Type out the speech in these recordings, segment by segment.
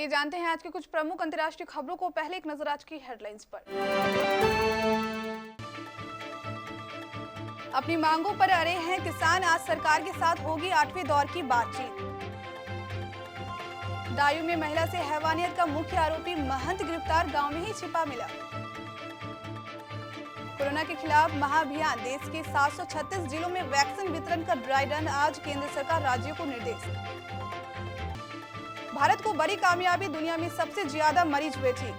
जानते हैं आज की कुछ प्रमुख अंतर्राष्ट्रीय खबरों को। पहले एक नजर आज की हेडलाइंस पर। अपनी मांगों पर अड़े हैं किसान, आज सरकार के साथ होगी 8वें दौर की बातचीत। दायूं में महिला से हैवानियत का मुख्य आरोपी महंत गिरफ्तार, गांव में ही छिपा मिला। कोरोना के खिलाफ महाअभियान, देश के 736 जिलों में वैक्सीन वितरण का ड्राई रन, आज केंद्र सरकार राज्यों को निर्देश। भारत को बड़ी कामयाबी, दुनिया में सबसे ज्यादा मरीज हुए ठीक।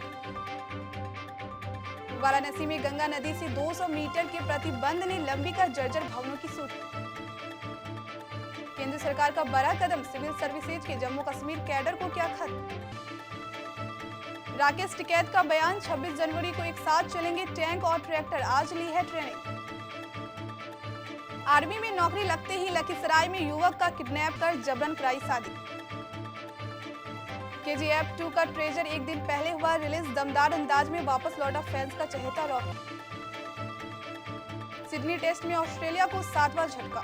वाराणसी में गंगा नदी से 200 मीटर के प्रतिबंध ने लंबी का जर्जर भवनों की सूची। केंद्र सरकार का बड़ा कदम, सिविल सर्विसेज के जम्मू कश्मीर कैडर को क्या खत। राकेश टिकैत का बयान, 26 जनवरी को एक साथ चलेंगे टैंक और ट्रैक्टर, आज ली है ट्रेनिंग। आर्मी में नौकरी लगते ही लखीसराय में युवक का किडनैप कर जबरन कराई शादी। KGF 2 का ट्रेजर एक दिन पहले हुआ रिलीज, दमदार अंदाज में वापस लौटा फैंस का चहेता रॉकी। सिडनी टेस्ट में ऑस्ट्रेलिया को 7वां झटका।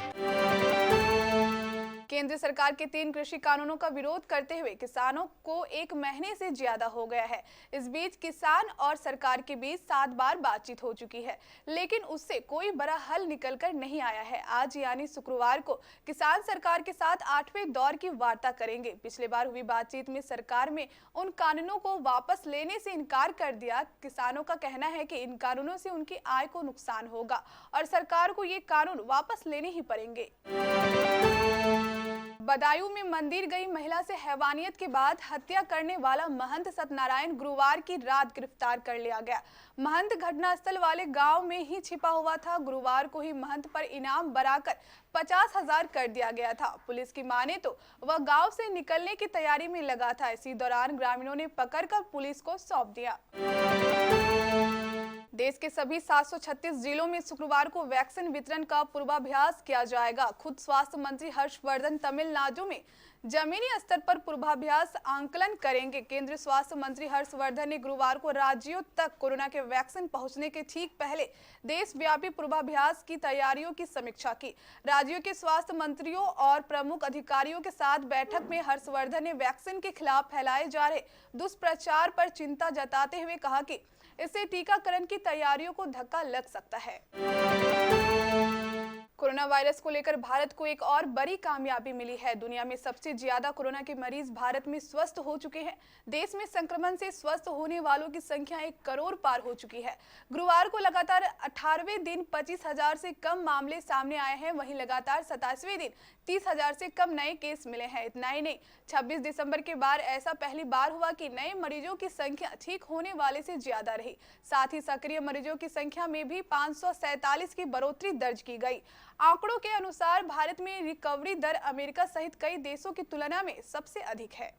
केंद्र सरकार के 3 कृषि कानूनों का विरोध करते हुए किसानों को 1 महीने से ज्यादा हो गया है। इस बीच किसान और सरकार के बीच 7 बार बातचीत हो चुकी है, लेकिन उससे कोई बड़ा हल निकलकर नहीं आया है। आज यानी शुक्रवार को किसान सरकार के साथ 8वें दौर की वार्ता करेंगे। पिछले बार हुई बातचीत में सरकार में उन कानूनों को वापस लेने से इनकार कर दिया। किसानों का कहना है कि इन कानूनों से उनकी आय को नुकसान होगा और सरकार को ये कानून वापस लेने ही पड़ेंगे। बदायूं में मंदिर गई महिला से हैवानियत के बाद हत्या करने वाला महंत सत्यनारायण गुरुवार की रात गिरफ्तार कर लिया गया। महंत घटनास्थल वाले गांव में ही छिपा हुआ था। गुरुवार को ही महंत पर इनाम बढ़ाकर 50,000 कर दिया गया था। पुलिस की माने तो वह गांव से निकलने की तैयारी में लगा था। इसी दौरान ग्रामीणों ने पकड़कर पुलिस को सौंप दिया। देश के सभी 736 जिलों में शुक्रवार को वैक्सीन वितरण का पूर्वाभ्यास किया जाएगा। खुद स्वास्थ्य मंत्री हर्षवर्धन तमिलनाडु में जमीनी स्तर पर पूर्वाभ्यास आंकलन करेंगे। केंद्रीय स्वास्थ्य मंत्री हर्षवर्धन ने गुरुवार को राज्यों तक कोरोना के वैक्सीन पहुंचने के ठीक पहले देशव्यापी पूर्वाभ्यास की तैयारियों की समीक्षा की। राज्यों के स्वास्थ्य मंत्रियों और प्रमुख अधिकारियों के साथ बैठक में हर्षवर्धन ने वैक्सीन के खिलाफ फैलाए जा रहे दुष्प्रचार पर चिंता जताते हुए कहा कि इससे टीकाकरण की तैयारियों को धक्का लग सकता है। कोरोना वायरस को लेकर भारत को एक और बड़ी कामयाबी मिली है। दुनिया में सबसे ज्यादा कोरोना के मरीज भारत में स्वस्थ हो चुके हैं। देश में संक्रमण से स्वस्थ होने वालों की संख्या 1 करोड़ पार हो चुकी है। गुरुवार को लगातार 18वें दिन 25,000 से कम मामले सामने आए हैं। वहीं लगातार 27वें दिन 30,000 से कम नए केस मिले हैं। इतना ही नहीं, 26 दिसंबर के बाद ऐसा पहली बार हुआ कि नए मरीजों की संख्या ठीक होने वाले से ज्यादा रही। साथ ही सक्रिय मरीजों की संख्या में भी 547 की बढ़ोतरी दर्ज की गई। आंकड़ों के अनुसार भारत में रिकवरी दर अमेरिका सहित कई देशों की तुलना में सबसे अधिक है।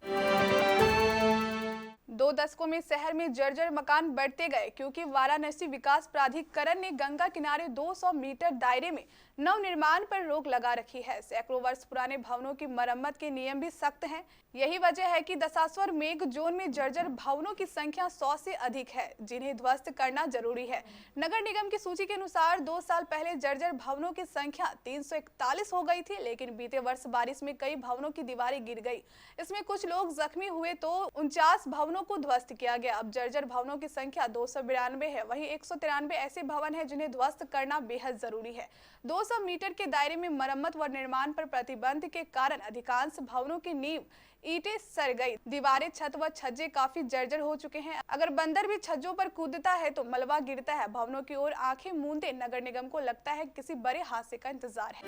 2 दशकों में शहर में जर्जर मकान बढ़ते गए, क्योंकि वाराणसी विकास प्राधिकरण ने गंगा किनारे 200 मीटर दायरे में नव निर्माण पर रोक लगा रखी है। सैकड़ों वर्ष पुराने भवनों की मरम्मत के नियम भी सख्त हैं। यही वजह है कि दशाश्वर मेघ जोन में जर्जर भवनों की संख्या 100 से अधिक है, जिन्हें ध्वस्त करना जरूरी है। नगर निगम की सूची के अनुसार 2 साल पहले जर्जर भवनों की संख्या 341 हो गई थी, लेकिन बीते वर्ष बारिश में कई भवनों की दीवारें गिर गई। इसमें कुछ लोग जख्मी हुए तो 49 भवनों को ध्वस्त किया गया। अब जर्जर भवनों की संख्या 292 है। वहीं 193 ऐसे भवन हैं जिन्हें ध्वस्त करना बेहद जरूरी है। 200 मीटर के दायरे में मरम्मत व निर्माण पर प्रतिबंध के कारण अधिकांश भवनों की नींव ईंटें सड़ गई। दीवारें, छत व छज्जे काफी जर्जर हो चुके हैं। अगर बंदर भी छज्जों पर कूदता है तो मलबा गिरता है। भवनों की ओर आंखें मूंदे नगर निगम को लगता है किसी बड़े हादसे का इंतजार है।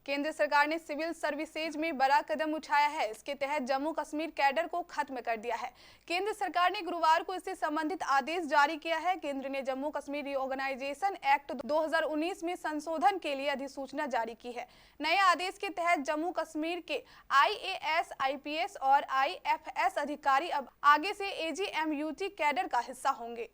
केंद्र सरकार ने सिविल सर्विसेज में बड़ा कदम उठाया है। इसके तहत जम्मू कश्मीर कैडर को खत्म कर दिया है। केंद्र सरकार ने गुरुवार को इससे संबंधित आदेश जारी किया है। केंद्र ने जम्मू कश्मीर रीऑर्गेनाइजेशन एक्ट 2019 में संशोधन के लिए अधिसूचना जारी की है। नए आदेश के तहत जम्मू कश्मीर के IAS, IPS और IFS अधिकारी अब आगे से AGMUT कैडर का हिस्सा होंगे।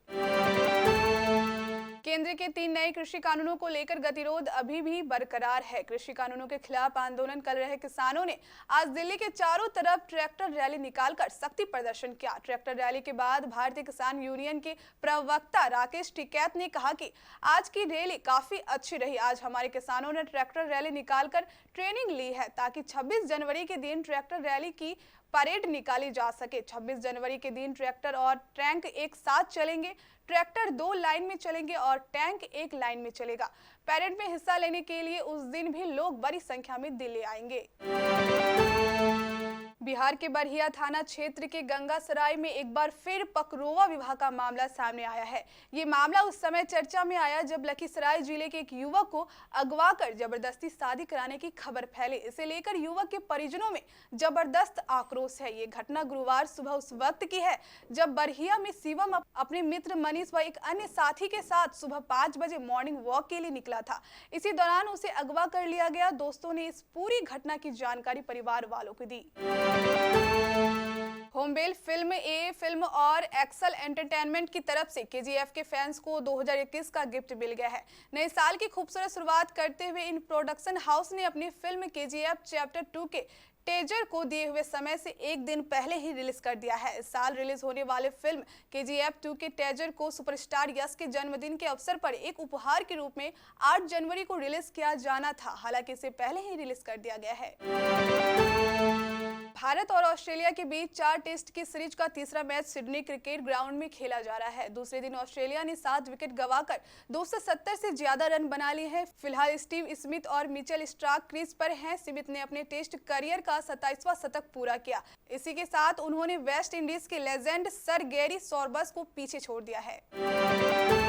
केंद्र के 3 नए कृषि कानूनों को लेकर गतिरोध अभी भी बरकरार है। कृषि कानूनों के खिलाफ आंदोलन कर रहे किसानों ने आज दिल्ली के चारों तरफ ट्रैक्टर रैली निकालकर सख्ती प्रदर्शन किया। ट्रैक्टर रैली के बाद भारतीय किसान यूनियन के प्रवक्ता राकेश टिकैत ने कहा कि आज की रैली काफी अच्छी रही। आज हमारे किसानों ने ट्रैक्टर रैली निकालकर ट्रेनिंग ली है ताकि 26 जनवरी के दिन ट्रैक्टर रैली की परेड निकाली जा सके। 26 जनवरी के दिन ट्रैक्टर और टैंक एक साथ चलेंगे। ट्रैक्टर 2 लाइन में चलेंगे और टैंक 1 लाइन में चलेगा। परेड में हिस्सा लेने के लिए उस दिन भी लोग बड़ी संख्या में दिल्ली आएंगे। बिहार के बरहिया थाना क्षेत्र के गंगासराय में एक बार फिर पकरोवा विवाह का मामला सामने आया है। ये मामला उस समय चर्चा में आया जब लखीसराय जिले के एक युवक को अगवा कर जबरदस्ती शादी कराने की खबर फैली। इसे लेकर युवक के परिजनों में जबरदस्त आक्रोश है। ये घटना गुरुवार सुबह उस वक्त की है जब बरहिया में शिवम अपने मित्र मनीष व एक अन्य साथी के साथ सुबह 5 बजे मॉर्निंग वॉक के लिए निकला था। इसी दौरान उसे अगवा कर लिया गया। दोस्तों ने इस पूरी घटना की जानकारी परिवार वालों को दी। होमबेल फिल्म ए फिल्म और एक्सल एंटरटेनमेंट की तरफ से केजीएफ के फैंस को 2021 का गिफ्ट मिल गया है। नए साल की खूबसूरत शुरुआत करते हुए इन प्रोडक्शन हाउस ने अपनी फिल्म केजीएफ चैप्टर 2 के टेजर को दिए हुए समय से एक दिन पहले ही रिलीज कर दिया है। इस साल रिलीज होने वाले फिल्म केजीएफ 2 के टेजर को सुपरस्टार यश के जन्मदिन के अवसर पर एक उपहार के रूप में 8 जनवरी को रिलीज किया जाना था। हालांकि इसे पहले ही रिलीज कर दिया गया है। भारत और ऑस्ट्रेलिया के बीच 4 टेस्ट की सीरीज का तीसरा मैच सिडनी क्रिकेट ग्राउंड में खेला जा रहा है। दूसरे दिन ऑस्ट्रेलिया ने 7 विकेट गंवाकर 270 से ज्यादा रन बना लिए हैं। फिलहाल स्टीव स्मिथ और मिचेल स्टार्क क्रीज पर हैं। स्मिथ ने अपने टेस्ट करियर का 27वां शतक पूरा किया। इसी के साथ उन्होंने वेस्ट इंडीज के लेजेंड सर गैरी सॉबर्स को पीछे छोड़ दिया है।